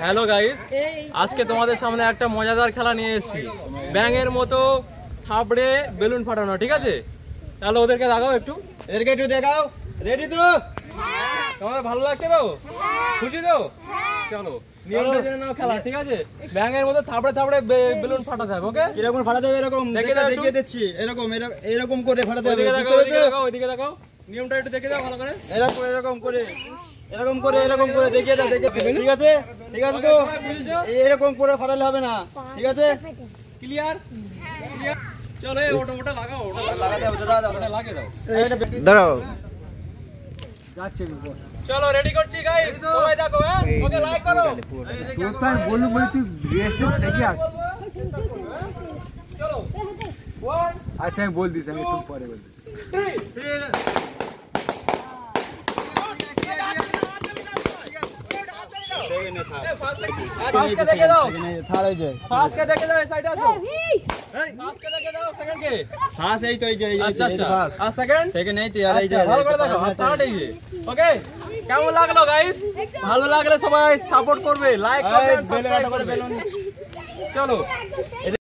Hello guys, আজকে তোমাদের সামনে একটা মজাদার খেলা নিয়ে এসেছি। ব্যাঙের মতো থাবড়ে বেলুন ফাটানো, ঠিক আছে? তাহলে ওদেরকে দেখাও, এদেরকে একটু দেখাও। রেডি তো? তোমার ভালো লাগছে তো? খুশি তো? চলো নিয়মটা জেনে নাও খেলা, ঠিক আছে? ব্যাঙের মতো থাবড়ে থাবড়ে বেলুন ফাটাতে হবে, ওকে? কিরকম ফাটাতে হবে এরকম দেখিয়ে দিচ্ছি। এরকম করে ফাটাতে হবে। ওইদিকে দেখাও, নিয়মটা একটু দেখে দাও ভালো করে। এরকম করে দেখিয়ে দাও, ঠিক আছে? ঠিক আছে তো? এরকম করে ফাটালে হবে না, ঠিক আছে? ক্লিয়ার? চলো ওটা লাগাও, ওটা লাগিয়ে দাও। দাঁড়াও, চলো রেডি করছি গাইস, সবাই দেখো। হ্যাঁ, ওকে লাইক করো। তোর তো আমি বললু বলি তুই রেস্টে থেকে আস। চলো 1 আচ্ছা আমি বল দিস, আমি একটু পরে বল দিস। 3 ফার্স্টকে দেখে দাও, ফার্স্টকে দেখে দাও, এই সাইডে আসো। ফার্স্টকে দেখে দাও, সেকেন্ডকে। ফার্স্ট এই তো, এই যে আচ্ছা আর সেকেন্ড এই তো, আর এই যে ভালো করে দেখো, থার্ড এই যে। ওকে, কেমন লাগলো গাইস? ভালো লাগলে সবাই সাপোর্ট করবে, লাইক করবে, সাবস্ক্রাইব করবে। চলো।